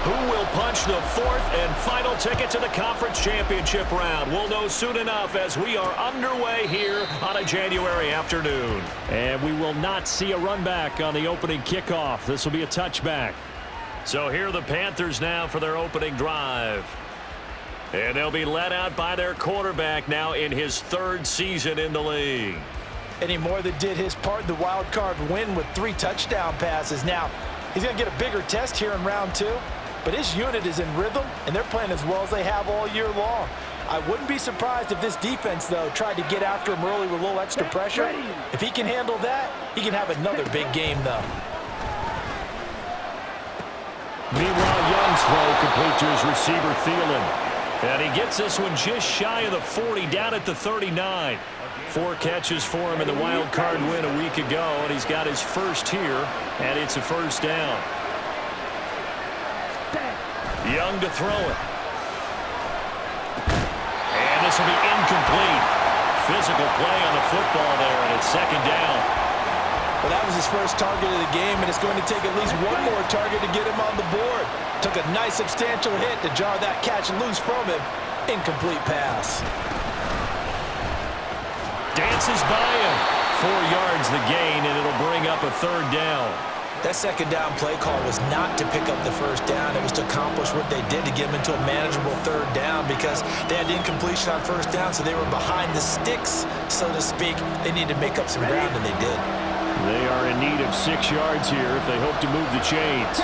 Who will punch the fourth and final ticket to the conference championship round? We'll know soon enough as we are underway here on a January afternoon. And we will not see a run back on the opening kickoff. This will be a touchback. So here are the Panthers now for their opening drive. And they'll be led out by their quarterback now in his third season in the league. And he more than did his part in the wild card win with 3 touchdown passes. Now, he's going to get a bigger test here in round 2. But his unit is in rhythm, and they're playing as well as they have all year long. I wouldn't be surprised if this defense, though, tried to get after him early with a little extra pressure. If he can handle that, he can have another big game, though. Meanwhile, Young's throw complete to his receiver, Thielen. And he gets this one just shy of the 40, down at the 39. 4 catches for him in the wild card win a week ago, and he's got his first here, and it's a first down. Young to throw it. And this will be incomplete. Physical play on the football there, and it's second down. Well, that was his first target of the game, and it's going to take at least one more target to get him on the board. Took a nice substantial hit to jar that catch loose from him. Incomplete pass. Dances by him. 4 yards the gain, and it'll bring up a third down. That second down play call was not to pick up the first down. It was to accomplish what they did to get them into a manageable third down because they had incompletion on first down, so they were behind the sticks, so to speak. They needed to make up some ground, and they did. They are in need of 6 yards here if they hope to move the chains.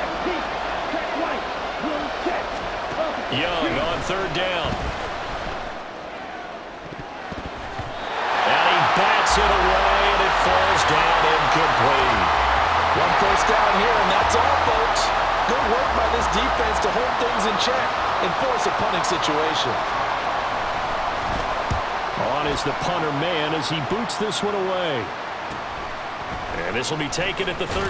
Young on third down. And he bats it away, and it falls down incomplete. One first down here, and that's all, folks. Good work by this defense to hold things in check and force a punting situation. On is the punter man as he boots this one away. And this will be taken at the 13.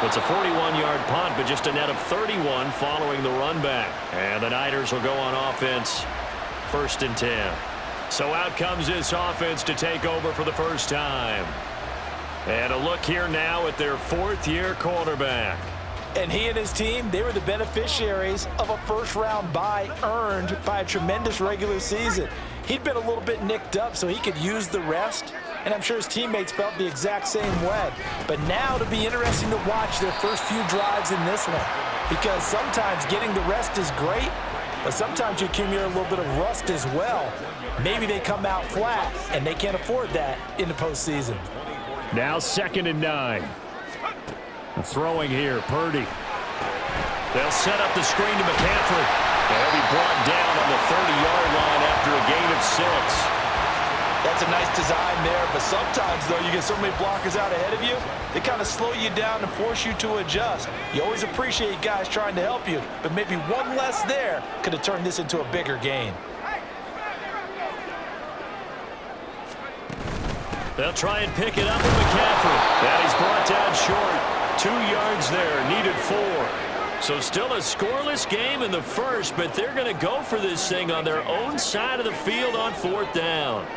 It's a 41-yard punt, but just a net of 31 following the run back. And the Niners will go on offense, 1st and 10. So out comes this offense to take over for the first time. And a look here now at their 4th-year quarterback. And he and his team, they were the beneficiaries of a first-round bye earned by a tremendous regular season. He'd been a little bit nicked up so he could use the rest, and I'm sure his teammates felt the exact same way. But now it'll be interesting to watch their first few drives in this one, because sometimes getting the rest is great, but sometimes you accumulate a little bit of rust as well. Maybe they come out flat, and they can't afford that in the postseason. Now 2nd and 9. Throwing here, Purdy. They'll set up the screen to McCaffrey. They'll be brought down on the 30-yard line after a gain of 6. That's a nice design there, but sometimes, though, you get so many blockers out ahead of you, they kind of slow you down and force you to adjust. You always appreciate guys trying to help you, but maybe one less there could have turned this into a bigger gain. They'll try and pick it up with McCaffrey. That is brought down short. 2 yards there, needed 4. So still a scoreless game in the first, but they're going to go for this thing on their own side of the field on 4th down.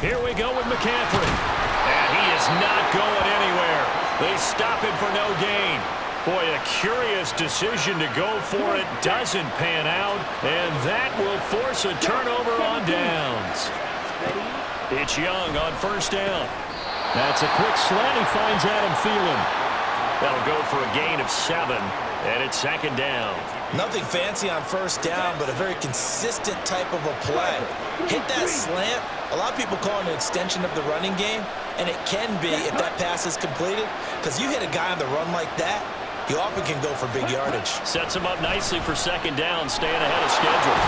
Here we go with McCaffrey. And he is not going anywhere. They stop him for no gain. Boy, a curious decision to go for it. Doesn't pan out, and that will force a turnover on downs. It's Young on 1st down. That's a quick slant. He finds Adam Thielen. That'll go for a gain of 7, and it's 2nd down. Nothing fancy on 1st down, but a very consistent type of a play. Hit that slant. A lot of people call it an extension of the running game, and it can be if that pass is completed, because you hit a guy on the run like that, you often can go for big yardage. Sets him up nicely for 2nd down, staying ahead of schedule.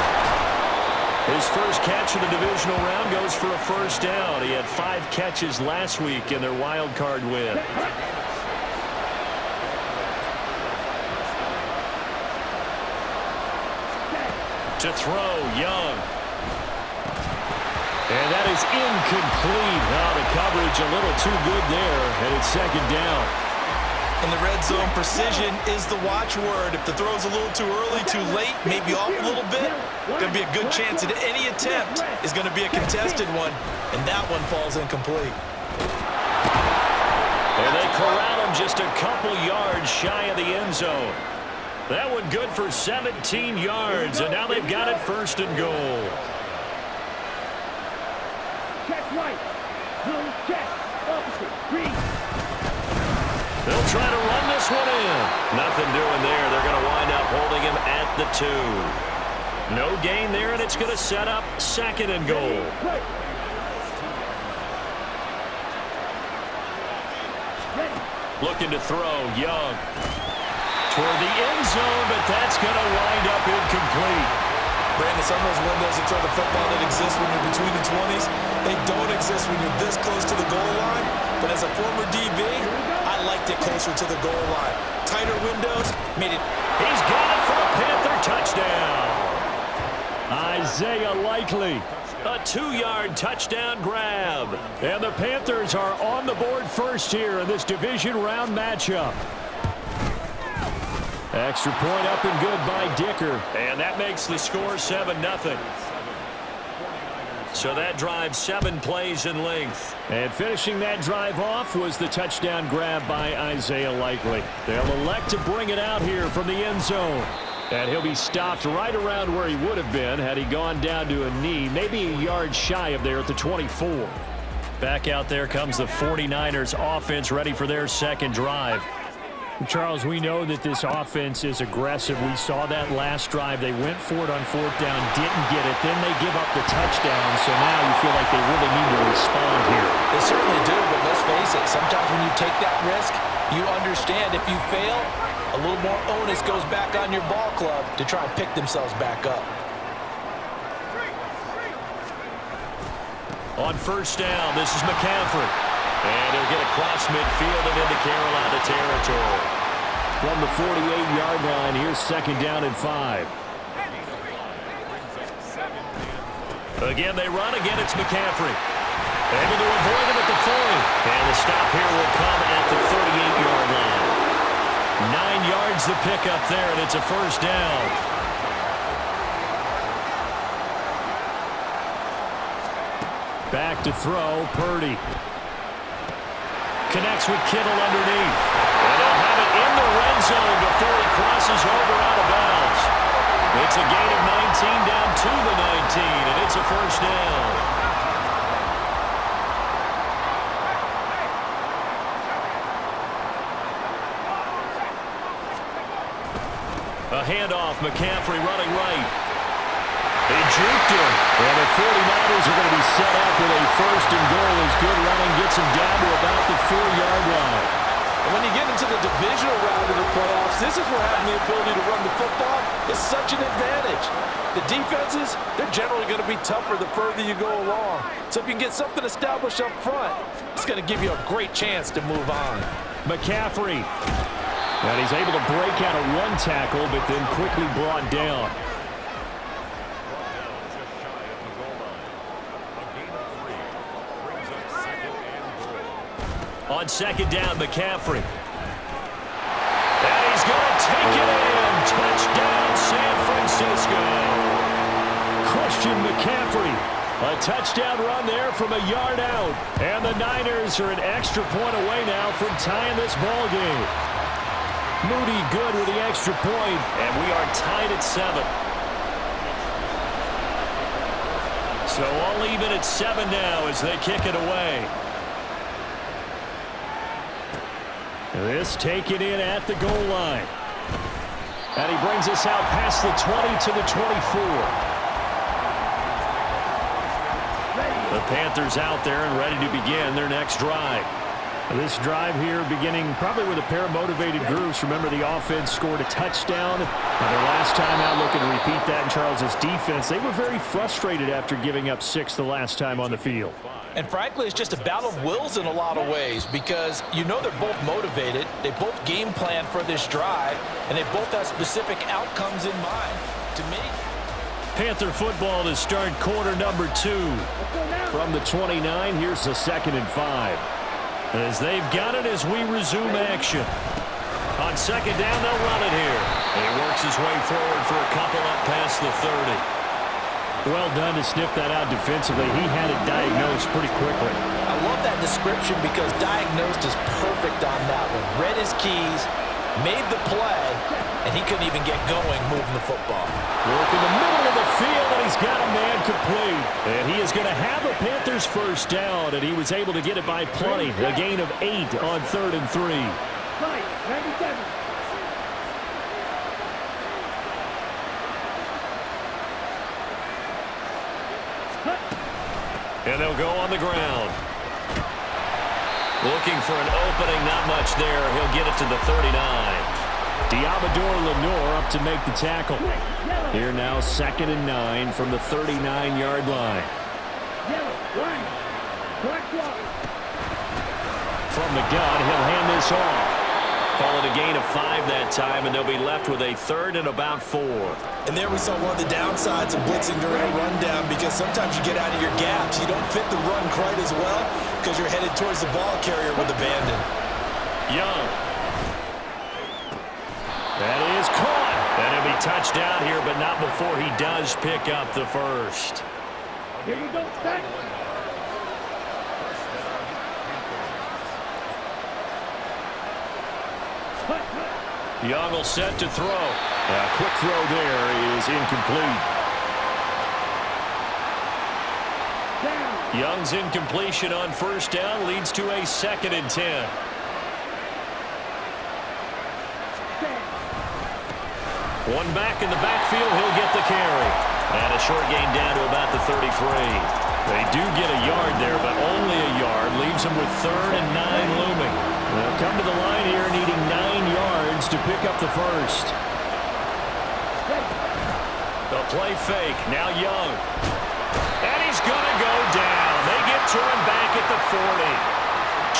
His first catch of the divisional round goes for a first down. He had 5 catches last week in their wild card win. To throw, Young. And that is incomplete. Now the coverage a little too good there, and it's 2nd down. In the red zone, precision is the watchword. If the throw's a little too early, too late, maybe off a little bit, going to be a good chance that any attempt is going to be a contested one, and that one falls incomplete. And they corral him him just a couple yards shy of the end zone. That one good for 17 yards, and now they've got it first and goal. Check right. Zone check. Opposite. Green. They'll try to run this one in. Nothing doing there. They're going to wind up holding him at the 2. No gain there, and it's going to set up second and goal. Right. Looking to throw, Young. Toward the end zone, but that's going to wind up incomplete. Brandon, some of those windows to throw the football that exist when you're between the 20s, they don't exist when you're this close to the goal line. But as a former DB, I liked it closer to the goal line. Tighter windows made it. He's got it for a Panther touchdown. Isaiah Likely. A 2-yard touchdown grab. And the Panthers are on the board first here in this division round matchup. Extra point up and good by Dicker. And that makes the score 7-0. So that drive 7 plays in length. And finishing that drive off was the touchdown grab by Isaiah Likely. They'll elect to bring it out here from the end zone. And he'll be stopped right around where he would have been had he gone down to a knee, maybe a yard shy of there at the 24. Back out there comes the 49ers offense ready for their second drive. Charles, we know that this offense is aggressive. We saw that last drive. They went for it on 4th down, didn't get it. Then they give up the touchdown. So now you feel like they really need to respond here. They certainly do, but let's face it. Sometimes when you take that risk, you understand if you fail, a little more onus goes back on your ball club to try and pick themselves back up. On 1st down, this is McCaffrey. And he'll get across midfield and into Carolina territory. From the 48-yard line, here's 2nd down and 5. Again, they run. Again, it's McCaffrey. Able to avoid him at the 40. And the stop here will come at the 38-yard line. 9 yards to pick up there, and it's a 1st down. Back to throw, Purdy. Connects with Kittle underneath. And they'll have it in the red zone before he crosses over out of bounds. It's a gain of 19 down to the 19, and it's a 1st down. A handoff, McCaffrey running right. They juked him. And the 49ers are going to be set up with a 1st and goal as good running gets him down to about the 4-yard line. And when you get into the divisional round of the playoffs, this is where having the ability to run the football is such an advantage. The defenses, they're generally going to be tougher the further you go along. So if you can get something established up front, it's going to give you a great chance to move on. McCaffrey. And he's able to break out of 1 tackle, but then quickly brought down. On 2nd down, McCaffrey. And he's going to take it in. Touchdown, San Francisco. Christian McCaffrey. A touchdown run there from a yard out. And the Niners are an extra point away now from tying this ball game. Moody good with the extra point. And we are tied at 7. So all even at 7 now as they kick it away. This taken in at the goal line. And he brings us out past the 20 to the 24. The Panthers out there and ready to begin their next drive. This drive here beginning probably with a pair of motivated groups. Remember, the offense scored a touchdown. And their last time out looking to repeat that in Charles's defense. They were very frustrated after giving up 6 the last time on the field. And frankly, it's just a battle of wills in a lot of ways because you know they're both motivated. They both game plan for this drive, and they both have specific outcomes in mind. To me, Panther football to start quarter number 2. From the 29, here's the 2nd and 5. As they've got it as we resume action. On 2nd down, they'll run it here. And he works his way forward for a couple up past the 30. Well done to sniff that out defensively. He had it diagnosed pretty quickly. I love that description because diagnosed is perfect on that one. Read his keys, made the play, and he couldn't even get going moving the football. Work in the middle of the field, and he's got a man complete. And he is going to have a Panthers first down, and he was able to get it by plenty. A gain of 8 on 3rd and 3. Right, 97. And they'll go on the ground. Looking for an opening, not much there. He'll get it to the 39. Diamador Lenore up to make the tackle. Here now 2nd and 9 from the 39-yard line. Yellow, line. Black block. From the gun, he'll hand this off. Call it a gain of 5 that time, and they'll be left with a 3rd and about 4. And there we saw one of the downsides of blitzing during a rundown because sometimes you get out of your gaps. You don't fit the run quite as well because you're headed towards the ball carrier with abandon. Young. That is caught. And he'll be touched out here, but not before he does pick up the first. Here you go, back. Young will set to throw. A quick throw there is incomplete. Down. Young's incompletion on first down leads to a 2nd and 10. One back in the backfield, he'll get the carry. And a short gain down to about the 33. They do get a yard there, but only a yard. Leaves them with 3rd and 9 looming. They'll come to the line here needing 9 yards to pick up the first. The play fake, now Young. And he's going to go down. They get to him back at the 40.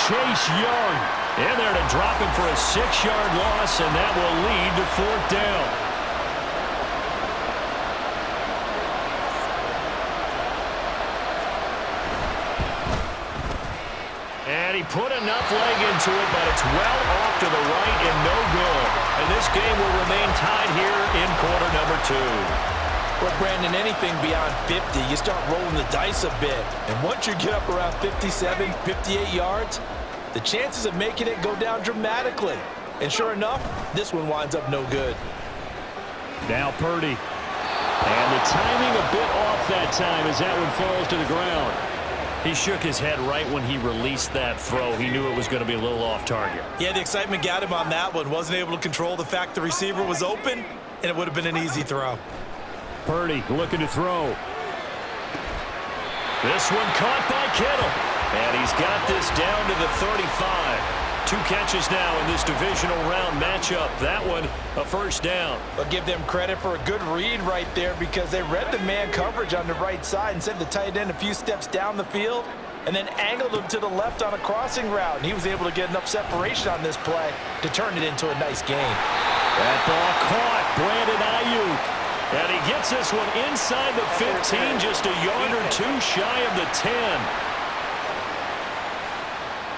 Chase Young in there to drop him for a 6-yard loss, and that will lead to 4th down. And he put enough leg into it, but it's well off to the right and no good. And this game will remain tied here in quarter number 2. Well, Brandon, anything beyond 50, you start rolling the dice a bit. And once you get up around 57, 58 yards, the chances of making it go down dramatically. And sure enough, this one winds up no good. Now Purdy. And the timing a bit off that time as that one falls to the ground. He shook his head right when he released that throw. He knew it was going to be a little off target. Yeah, the excitement got him on that one. Wasn't able to control the fact the receiver was open, and it would have been an easy throw. Purdy looking to throw. This one caught by Kittle. And he's got this down to the 35. 2 catches now in this divisional round matchup. That one, a first down. But give them credit for a good read right there because they read the man coverage on the right side and sent the tight end a few steps down the field and then angled him to the left on a crossing route. And he was able to get enough separation on this play to turn it into a nice game. That ball caught. Brandon Ayuk. And he gets this one inside the 15, just a yard or 2 shy of the 10.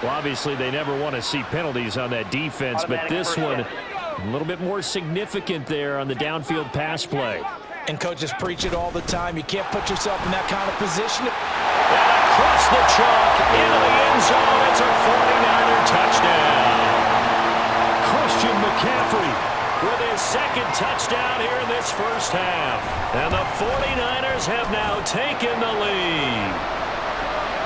Well, obviously, they never want to see penalties on that defense, but this one a little bit more significant there on the downfield pass play. And coaches preach it all the time. You can't put yourself in that kind of position. And across the chalk, into the end zone. It's a 49er touchdown. Christian McCaffrey with his 2nd touchdown here in this first half. And the 49ers have now taken the lead.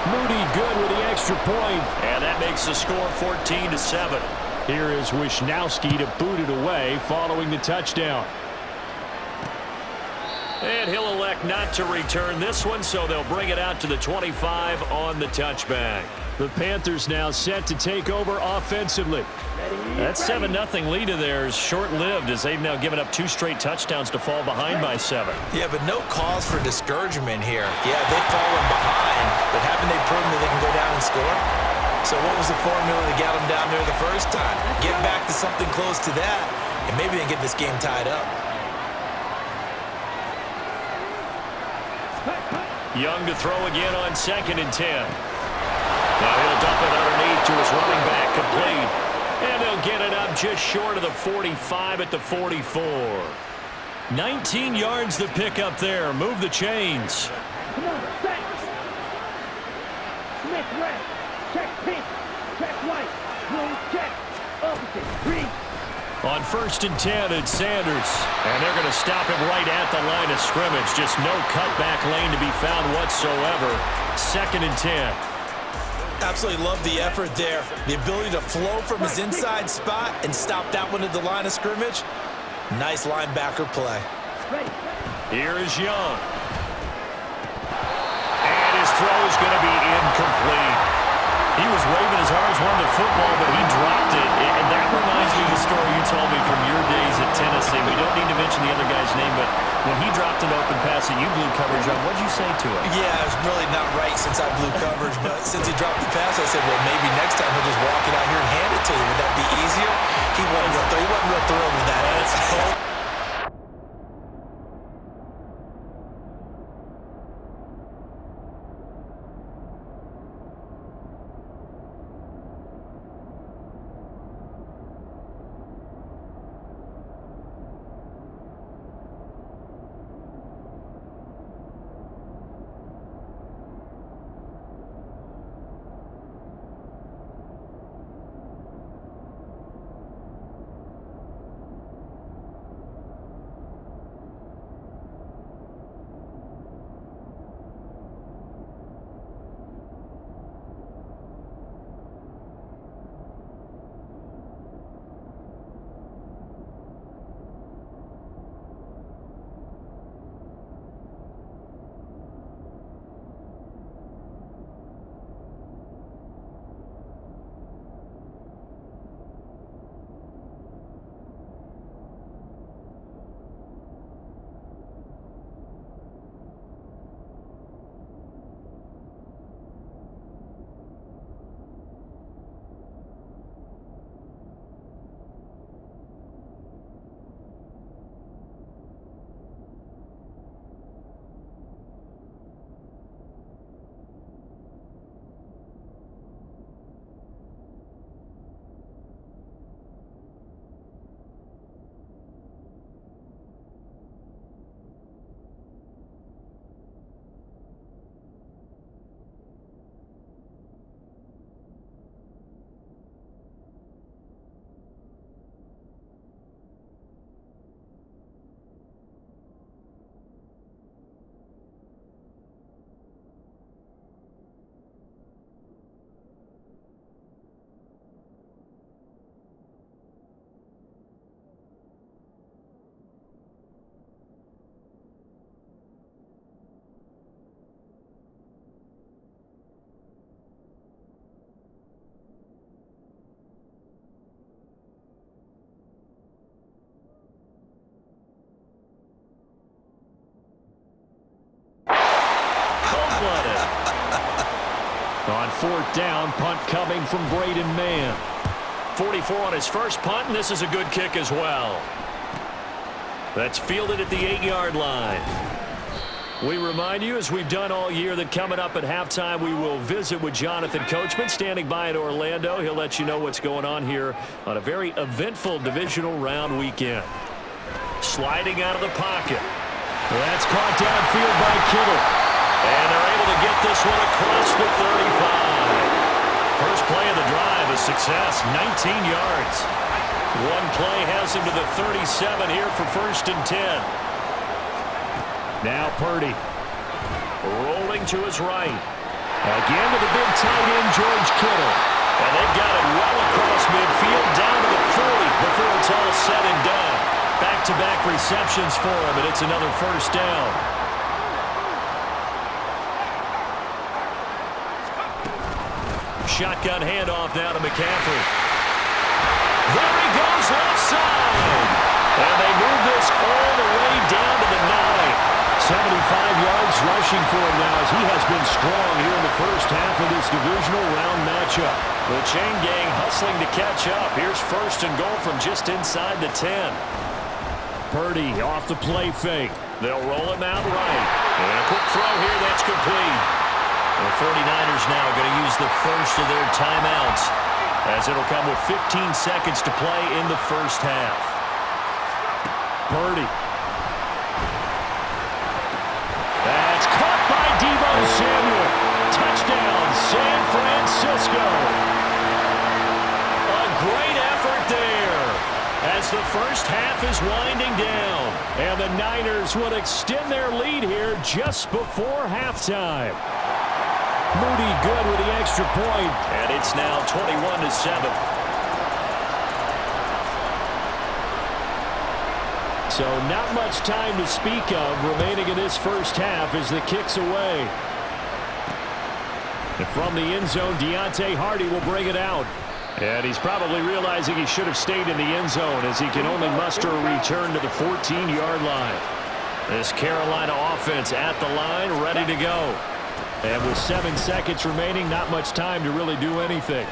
Moody good with the extra point. And that makes the score 14-7. Here is Wisnowski to boot it away following the touchdown. And he'll elect not to return this one, so they'll bring it out to the 25 on the touchback. The Panthers now set to take over offensively. That 7-0 lead of theirs short-lived as they've now given up 2 straight touchdowns to fall behind by 7. Yeah, but no cause for discouragement here. Yeah, they've fallen behind, but haven't they proven that they can go down and score? So what was the formula that got them down there the first time? Get back to something close to that, and maybe they get this game tied up. Young to throw again on 2nd and 10. Now he'll dump it underneath to his running back, complete. And they'll get it up just short of the 45 at the 44. 19 yards to pick up there. Move the chains. Come on, set. Smith red. Check pink. Check white. Blue check. Opposite. Green. On 1st and 10, it's Sanders. And they're going to stop him right at the line of scrimmage. Just no cutback lane to be found whatsoever. 2nd and 10. Absolutely love the effort there. The ability to flow from his inside spot and stop that one at the line of scrimmage. Nice linebacker play. Here is Young. And his throw is going to be incomplete. He was waving his arms, wanting the football, but he dropped it. And that reminds me of the story you told me from your days at Tennessee. We don't need to mention the other guy's name, but when he dropped an open pass and you blew coverage on, what'd you say to him? Yeah, it's really not right since I blew coverage, but since he dropped the pass, I said, well, maybe next time he'll just walk it out here and hand it to you. Would that be easier? He wasn't real thrilled with that. On 4th down, punt coming from Braden Mann. 44 on his first punt, and this is a good kick as well. That's fielded at the 8-yard line. We remind you, as we've done all year, that coming up at halftime, we will visit with Jonathan Coachman, standing by in Orlando. He'll let you know what's going on here on a very eventful divisional round weekend. Sliding out of the pocket. That's caught downfield by Kittle. And they're able to get this one across the 35. First play of the drive, a success, 19 yards. One play has him to the 37 here for 1st and 10. Now Purdy. Rolling to his right. Again to the big tight end, George Kittle. And they've got it well across midfield, down to the 40 before it's all said and done. Back-to-back receptions for him, and it's another 1st down. Shotgun handoff now to McCaffrey. There he goes, left side. And they move this all the way down to the 9. 75 yards rushing for him now as he has been strong here in the first half of this divisional round matchup. The chain gang hustling to catch up. Here's 1st and goal from just inside the 10. Purdy off the play fake. They'll roll him out right. And a quick throw here, that's complete. The 49ers now going to use the first of their timeouts as it'll come with 15 seconds to play in the first half. Purdy That's caught by Deebo Samuel. Touchdown, San Francisco. A great effort there as the first half is winding down. And the Niners will extend their lead here just before halftime. Moody good with the extra point. And it's now 21-7. So not much time to speak of remaining in this first half as the kick's away. And from the end zone, Deontay Hardy will bring it out. And he's probably realizing he should have stayed in the end zone as he can only muster a return to the 14-yard line. This Carolina offense at the line, ready to go. And with 7 seconds remaining, not much time to really do anything.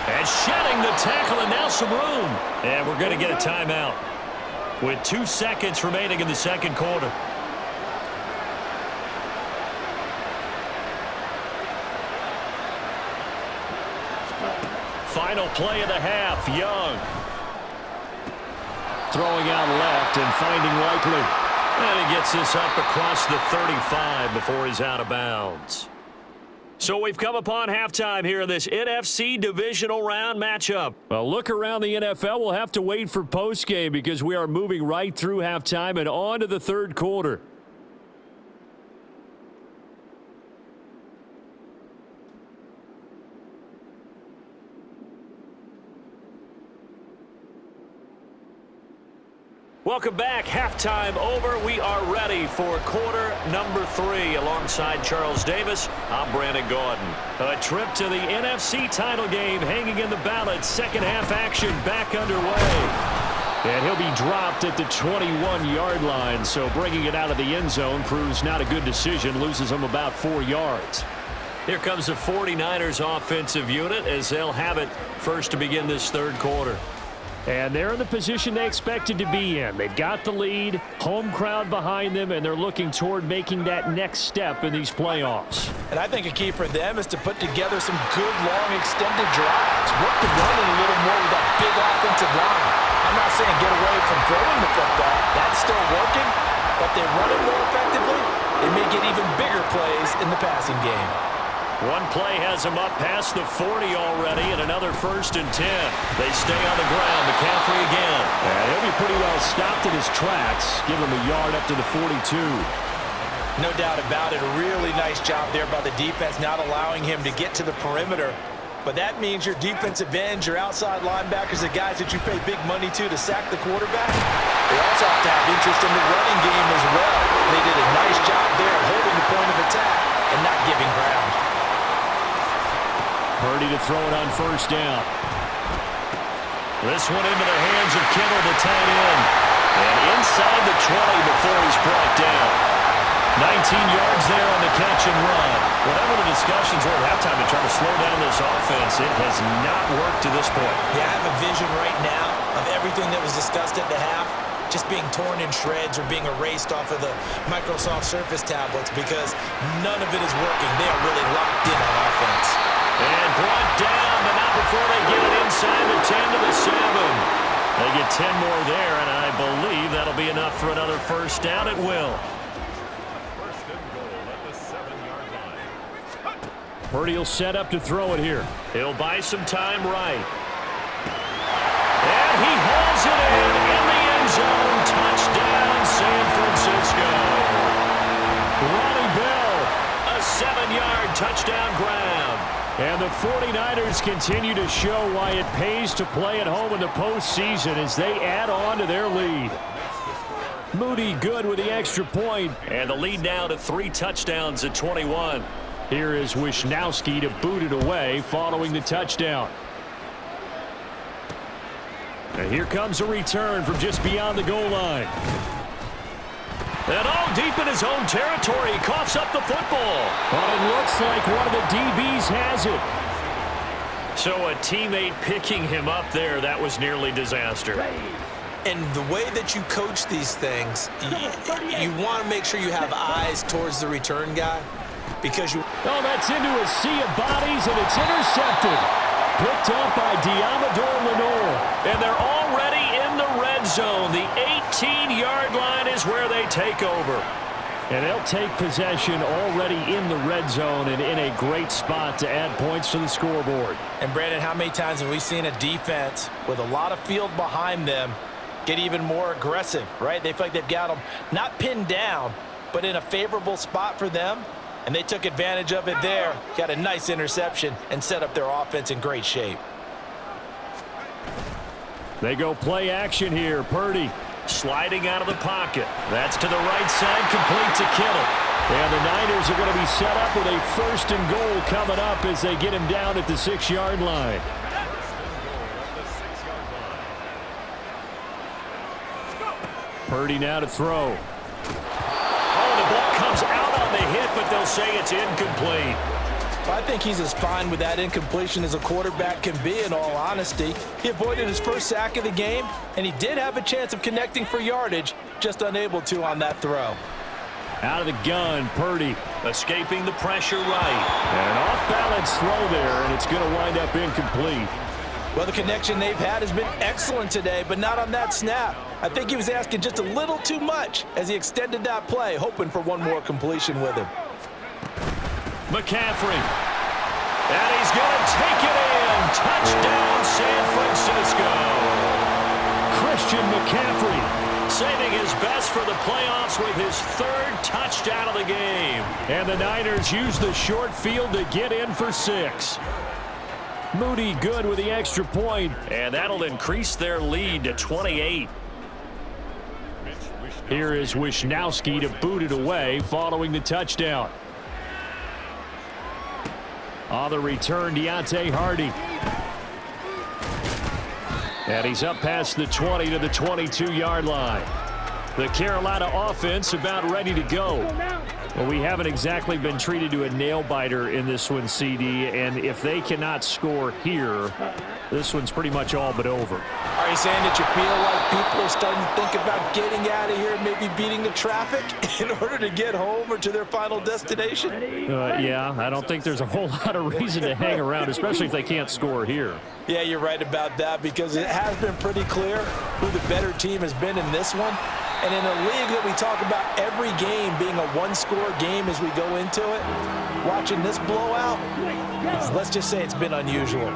And shedding the tackle, and now some room. And we're going to get a timeout with 2 seconds remaining in the second quarter. Final play of the half, Young. Throwing out left and finding Likely. And he gets this up across the 35 before he's out of bounds. So we've come upon halftime here in this NFC Divisional Round matchup. A look around the NFL. We'll have to wait for postgame because we are moving right through halftime and on to the third quarter. Welcome back. Halftime over. We are ready for quarter number 3. Alongside Charles Davis, I'm Brandon Gordon. A trip to the NFC title game hanging in the balance. Second half action back underway. And he'll be dropped at the 21-yard line. So bringing it out of the end zone proves not a good decision. Loses him about 4 yards. Here comes the 49ers offensive unit as they'll have it first to begin this third quarter. And they're in the position they expected to be in. They've got the lead, home crowd behind them, and they're looking toward making that next step in these playoffs. And I think a key for them is to put together some good, long, extended drives. Work the running a little more with that big offensive line. I'm not saying get away from throwing the football. That's still working. But they run it more effectively, they may get even bigger plays in the passing game. One play has him up past the 40 already, and another 1st and 10. They stay on the ground. McCaffrey again. And he'll be pretty well stopped in his tracks. Give him a yard up to the 42. No doubt about it. A really nice job there by the defense, not allowing him to get to the perimeter. But that means your defensive ends, your outside linebackers, the guys that you pay big money to sack the quarterback, they also have to have interest in the running game as well. They did a nice job there of holding the point of attack and not giving ground. Purdy to throw it on first down. This one into the hands of Kittle, the tight end. And inside the 20 before he's brought down. 19 yards there on the catch and run. Whatever the discussions were at halftime to try to slow down this offense, it has not worked to this point. Yeah, I have a vision right now of everything that was discussed at the half just being torn in shreds or being erased off of the Microsoft Surface tablets because none of it is working. They are really locked in on offense. And brought down, but not before they get it inside the 10 to the 7. They get 10 more there, and I believe that'll be enough for another first down. It will. First and goal at the 7-yard line. Purdy will set up to throw it here. He'll buy some time right. And he hauls it in the end zone. Touchdown, San Francisco. Ronnie Bell. A 7-yard touchdown ground. And the 49ers continue to show why it pays to play at home in the postseason as they add on to their lead. Moody good with the extra point. And the lead now to 3 touchdowns at 21. Here is Wisnowski to boot it away following the touchdown. And here comes a return from just beyond the goal line. And all deep in his own territory, he coughs up the football. But it looks like one of the DBs has it. So a teammate picking him up there, that was nearly disaster. And the way that you coach these things, you want to make sure you have eyes towards the return guy because you... Oh, that's into a sea of bodies, and it's intercepted. Picked up by Diamador Lenore. And they're already in the red zone. The 18-yard line is where they take over. And they'll take possession already in the red zone and in a great spot to add points to the scoreboard. And Brandon, how many times have we seen a defense with a lot of field behind them get even more aggressive, right? They feel like they've got them not pinned down, but in a favorable spot for them, and they took advantage of it there. Got a nice interception and set up their offense in great shape. They go play action here. Purdy sliding out of the pocket. That's to the right side, complete to Kittle. And the Niners are going to be set up with a 1st and goal coming up as they get him down at the 6-yard line. Purdy now to throw. Oh, the ball comes out on the hit, but they'll say it's incomplete. I think he's as fine with that incompletion as a quarterback can be, in all honesty. He avoided his first sack of the game, and he did have a chance of connecting for yardage, just unable to on that throw. Out of the gun, Purdy. Escaping the pressure right. An off-balance throw there, and it's going to wind up incomplete. Well, the connection they've had has been excellent today, but not on that snap. I think he was asking just a little too much as he extended that play, hoping for one more completion with him. McCaffrey. And he's going to take it in. Touchdown, San Francisco. Christian McCaffrey saving his best for the playoffs with his 3rd touchdown of the game. And the Niners use the short field to get in for 6. Moody good with the extra point. And that'll increase their lead to 28. Here is Wishnowski to boot it away following the touchdown. On the return, Deontay Hardy. And he's up past the 20 to the 22-yard line. The Carolina offense about ready to go. Well, we haven't exactly been treated to a nail-biter in this one, CD, and if they cannot score here, this one's pretty much all but over. Are you saying that you feel like people are starting to think about getting out of here and maybe beating the traffic in order to get home or to their final destination? Yeah, I don't think there's a whole lot of reason to hang around, especially if they can't score here. Yeah, you're right about that, because it has been pretty clear who the better team has been in this one. And in a league that we talk about every game being a one-score game as we go into it, watching this blowout, let's just say it's been unusual.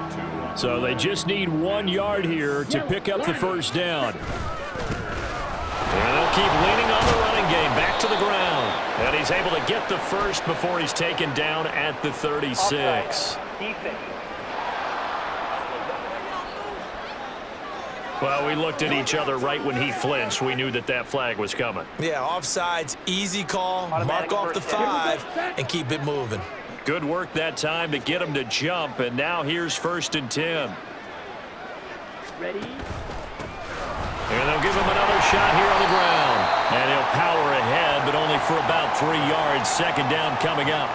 So they just need 1 yard here to pick up the 1st down. And they'll keep leaning on the running game back to the ground. And he's able to get the 1st before he's taken down at the 36. Well, we looked at each other right when he flinched. We knew that that flag was coming. Yeah, offsides, easy call, mark off the 5, and keep it moving. Good work that time to get him to jump, and now here's 1st and 10. Ready? And they'll give him another shot here on the ground. And he'll power ahead, but only for about 3 yards. 2nd down coming up.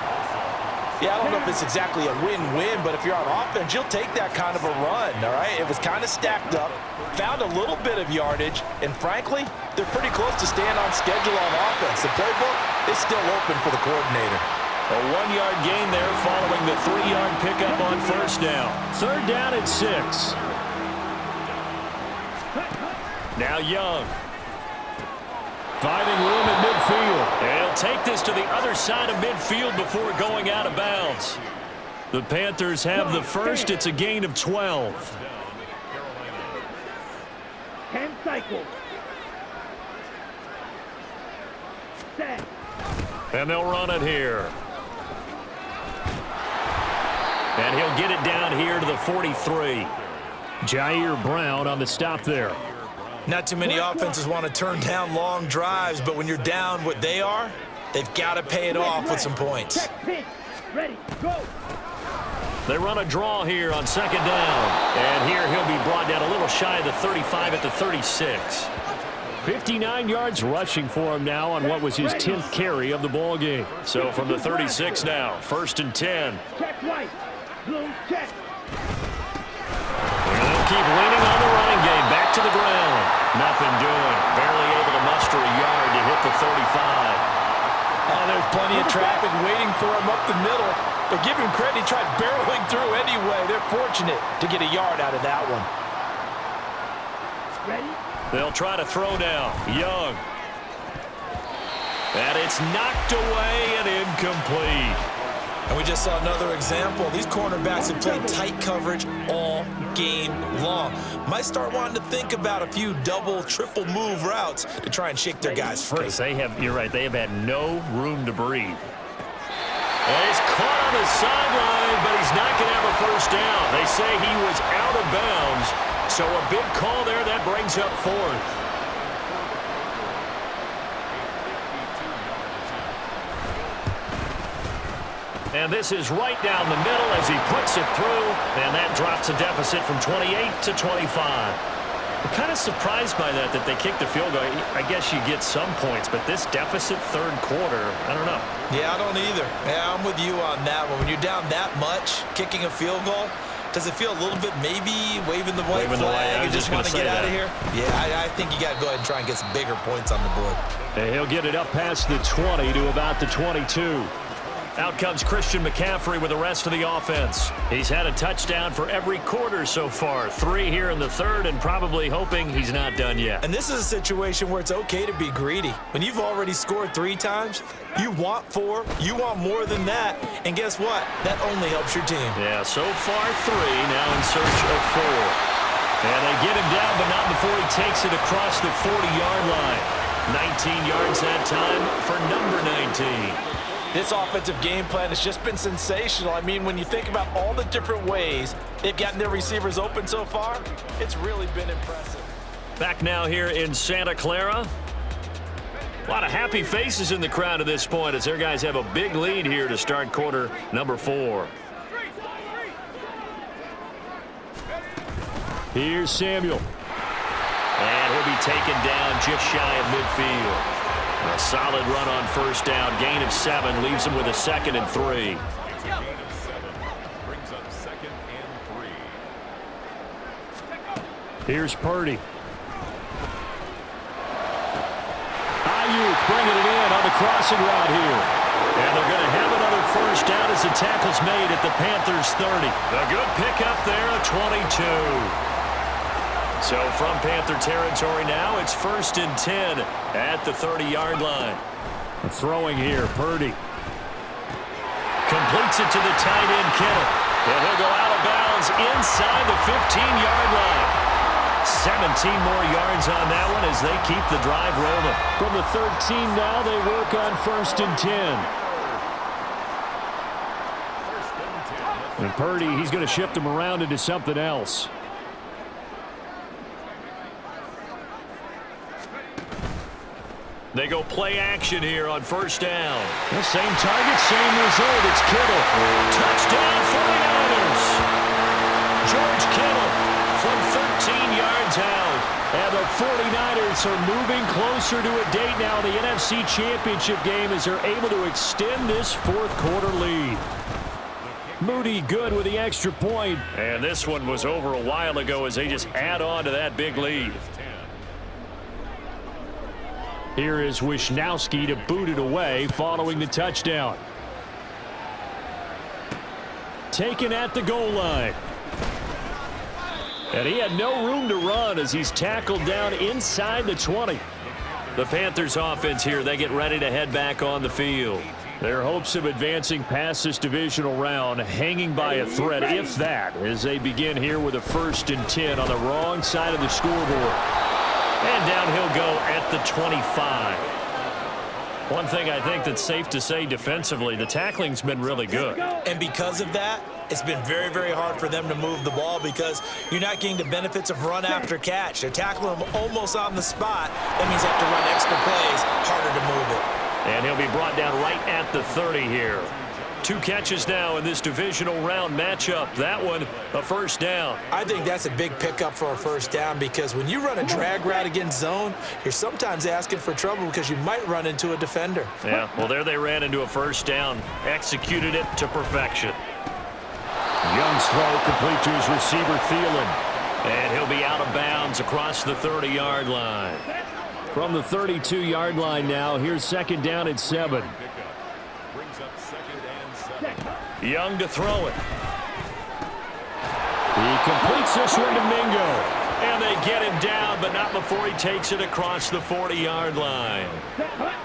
Yeah, I don't know if it's exactly a win-win, but if you're on offense, you'll take that kind of a run, all right? It was kind of stacked up, found a little bit of yardage, and frankly, they're pretty close to staying on schedule on offense. The playbook is still open for the coordinator. A 1-yard gain there following the 3-yard pickup on 1st down. 3rd down at 6. Now Young. Finding room at midfield. And he'll take this to the other side of midfield before going out of bounds. The Panthers have the 1st. It's a gain of 12. 10 cycles. Set. And they'll run it here. And he'll get it down here to the 43. Jair Brown on the stop there. Not too many offenses want to turn down long drives, but when you're down what they are, they've got to pay it off with some points. Check, pitch. Ready, go. They run a draw here on 2nd down. And here he'll be brought down a little shy of the 35 at the 36. 59 yards rushing for him now on what was his 10th carry of the ball game. So from the 36 now, 1st and 10. Check right. Blue check. And they'll keep leaning on the running game. Back to the ground. Nothing doing. Barely able to muster a yard to hit the 35. Oh, there's plenty of traffic waiting for him up the middle. But give him credit, he tried barreling through anyway. They're fortunate to get a yard out of that one. Ready? They'll try to throw now. Young. And it's knocked away and incomplete. And we just saw another example. These cornerbacks have played tight coverage all game long. Might start wanting to think about a few double, triple move routes to try and shake their guys free. You're right, they have had no room to breathe. And he's caught on the sideline, but he's not going to have a first down. They say he was out of bounds, so a big call there that brings up fourth. And this is right down the middle as he puts it through, and that drops a deficit from 28 to 25. I'm kind of surprised by that they kicked the field goal. I guess you get some points, but this deficit third quarter, I don't know. Yeah, I don't either. Yeah, I'm with you on that one. When you're down that much, kicking a field goal, does it feel a little bit maybe waving the white flag and just want to get out of here? Yeah, I think you got to go ahead and try and get some bigger points on the board. And he'll get it up past the 20 to about the 22. Out comes Christian McCaffrey with the rest of the offense. He's had a touchdown for every quarter so far. 3 here in the third, and probably hoping he's not done yet. And this is a situation where it's okay to be greedy. When you've already scored 3 times, you want 4, you want more than that. And guess what? That only helps your team. Yeah, so far 3, now in search of 4. And they get him down, but not before he takes it across the 40-yard line. 19 yards that time for number 19. This offensive game plan has just been sensational. I mean, when you think about all the different ways they've gotten their receivers open so far, it's really been impressive. Back now here in Santa Clara. A lot of happy faces in the crowd at this point as their guys have a big lead here to start quarter number 4. Here's Samuel. And he'll be taken down just shy of midfield. A solid run on first down. Gain of 7 leaves him with a 2nd and 3. It's a gain of 7. Brings up 2nd and 3. Here's Purdy. Ayuk bringing it in on the crossing route here. And they're going to have another first down as the tackle's made at the Panthers' 30. A good pickup there, a 22. So from Panther territory now, it's 1st and 10 at the 30-yard line. Throwing here, Purdy. Completes it to the tight end, Kittle. And he'll go out of bounds inside the 15-yard line. 17 more yards on that one as they keep the drive rolling. From the 13 now, they work on 1st and 10. And Purdy, he's going to shift him around into something else. They go play action here on first down. The same target, same result. It's Kittle. Touchdown 49ers. George Kittle from 13 yards out. And the 49ers are moving closer to a date now in the NFC Championship game as they're able to extend this fourth quarter lead. Moody good with the extra point. And this one was over a while ago as they just add on to that big lead. Here is Wisnowski to boot it away following the touchdown. Taken at the goal line. And he had no room to run as he's tackled down inside the 20. The Panthers offense here, they get ready to head back on the field. Their hopes of advancing past this divisional round hanging by a thread, if that, as they begin here with a 1st and 10 on the wrong side of the scoreboard. And down he'll go at the 25. One thing I think that's safe to say defensively, the tackling's been really good. And because of that, it's been very, very hard for them to move the ball because you're not getting the benefits of run after catch. They're tackling them almost on the spot. That means they have to run extra plays, harder to move it. And he'll be brought down right at the 30 here. 2 catches now in this divisional round matchup. That one, a first down. I think that's a big pickup for a first down because when you run a drag route against zone, you're sometimes asking for trouble because you might run into a defender. Yeah, well, there they ran into a first down. Executed it to perfection. Young's throw complete to his receiver, Thielen. And he'll be out of bounds across the 30-yard line. From the 32-yard line now, here's 2nd down at 7. Brings up 2nd and 7. Young to throw it. He completes this one to Mingo. And they get him down, but not before he takes it across the 40-yard line.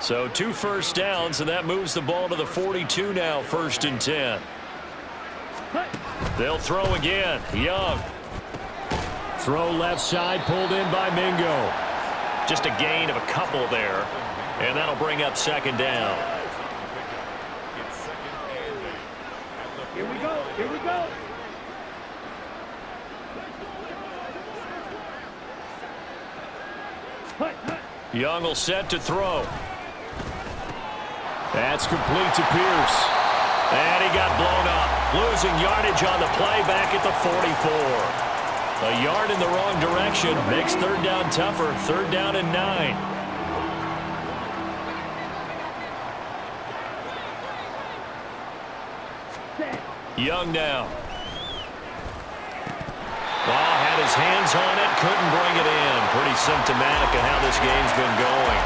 So 2 first downs, and that moves the ball to the 42 now, 1st and 10. They'll throw again. Young. Throw left side, pulled in by Mingo. Just a gain of a couple there, and that'll bring up 2nd down. Here we go. Here we go. Young will set to throw. That's complete to Pierce. And he got blown up. Losing yardage on the play back at the 44. A yard in the wrong direction makes 3rd down tougher. 3rd down and 9. Young now. Well, had his hands on it, couldn't bring it in. Pretty symptomatic of how this game's been going.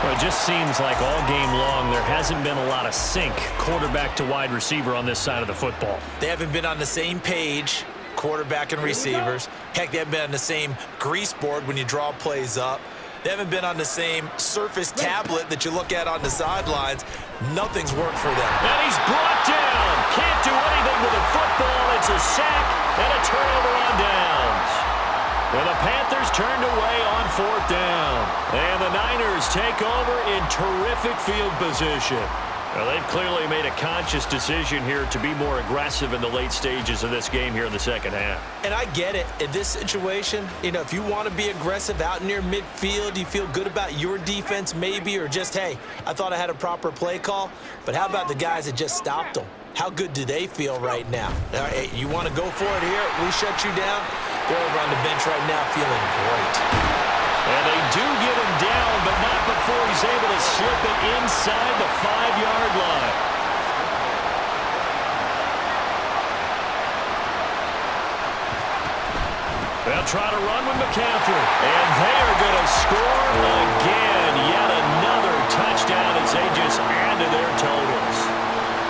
Well, it just seems like all game long there hasn't been a lot of sync quarterback to wide receiver on this side of the football. They haven't been on the same page, quarterback and receivers. Heck, they haven't been on the same grease board when you draw plays up. They haven't been on the same Surface tablet that you look at on the sidelines. Nothing's worked for them. And he's brought down. Can't do anything with the football. It's a sack and a turnover on downs. And the Panthers turned away on 4th down. And the Niners take over in terrific field position. Well, they've clearly made a conscious decision here to be more aggressive in the late stages of this game here in the 2nd half. And I get it. In this situation, if you want to be aggressive out near midfield, you feel good about your defense maybe, or just, hey, I thought I had a proper play call. But how about the guys that just stopped them? How good do they feel right now? Hey, you want to go for it here? We shut you down? They're over on the bench right now feeling great. And they do get him down, but not before he's able to slip it inside the 5-yard line. They'll try to run with McCaffrey. And they are going to score again. Yet another touchdown as they just add to their totals.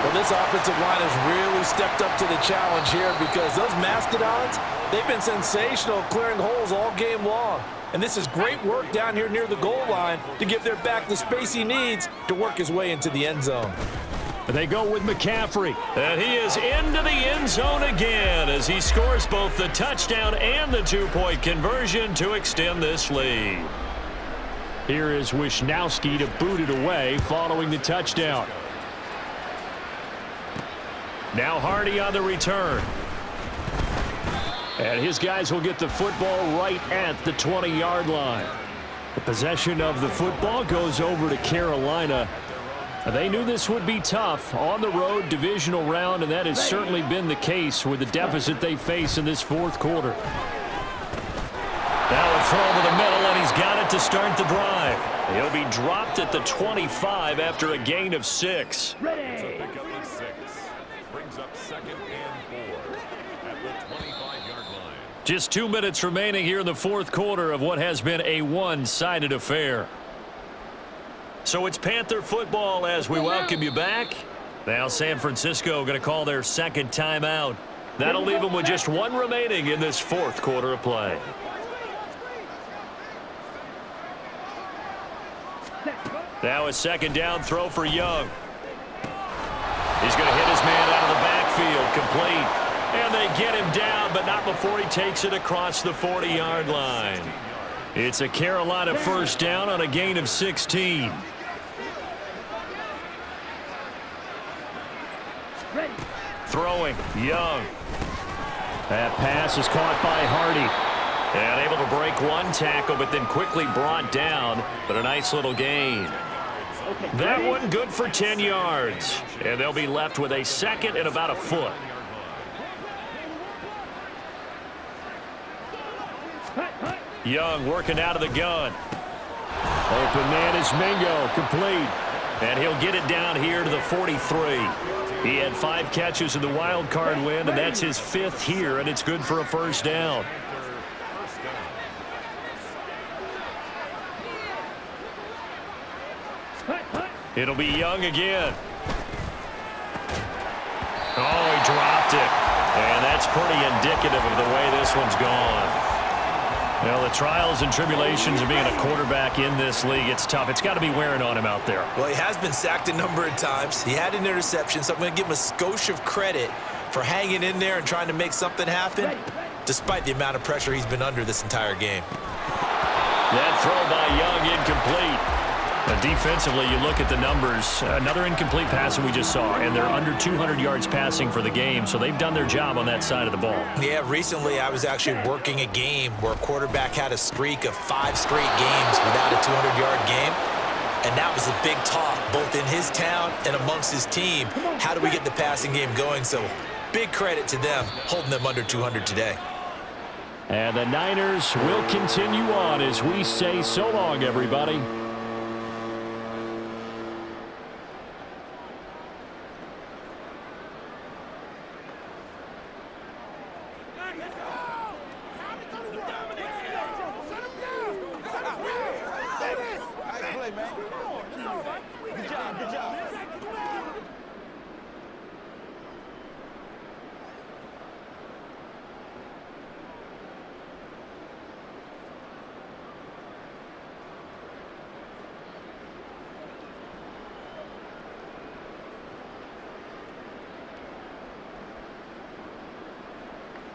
Well, this offensive line has really stepped up to the challenge here because those Mastodons, they've been sensational clearing holes all game long. And this is great work down here near the goal line to give their back the space he needs to work his way into the end zone. They go with McCaffrey. And he is into the end zone again as he scores both the touchdown and the 2-point conversion to extend this lead. Here is Wisnowski to boot it away following the touchdown. Now Hardy on the return. And his guys will get the football right at the 20-yard line. The possession of the football goes over to Carolina. They knew this would be tough on the road divisional round, and that has certainly been the case with the deficit they face in this 4th quarter. Now a throw to the middle, and he's got it to start the drive. He'll be dropped at the 25 after a gain of 6. Ready. Brings up 2nd and 4 at the 25-yard line. Just 2 minutes remaining here in the 4th quarter of what has been a one-sided affair. So it's Panther football as we welcome you back. Now San Francisco going to call their 2nd timeout. That'll leave them with just 1 remaining in this 4th quarter of play. Now a 2nd down throw for Young. He's going to hit his man out of the backfield, complete. And they get him down, but not before he takes it across the 40-yard line. It's a Carolina 1st down on a gain of 16. Throwing, Young. That pass is caught by Hardy. And able to break 1 tackle, but then quickly brought down. But a nice little gain. That one good for 10 yards. And they'll be left with a 2nd and about a foot. Young working out of the gun. Open man is Mingo, complete. And he'll get it down here to the 43. He had 5 catches in the wild card win, and that's his 5th here, and it's good for a 1st down. It'll be Young again. Oh, he dropped it. And that's pretty indicative of the way this one's gone. Well, the trials and tribulations of being a quarterback in this league, it's tough. It's got to be wearing on him out there. Well, he has been sacked a number of times. He had an interception, so I'm going to give him a skosh of credit for hanging in there and trying to make something happen, despite the amount of pressure he's been under this entire game. That throw by Young incomplete. Defensively, you look at the numbers. Another incomplete pass that we just saw, and they're under 200 yards passing for the game, so they've done their job on that side of the ball. Yeah, recently I was actually working a game where a quarterback had a streak of 5 straight games without a 200-yard game, and that was a big talk, both in his town and amongst his team. How do we get the passing game going? So big credit to them holding them under 200 today. And the Niners will continue on as we say so long, everybody. Good job.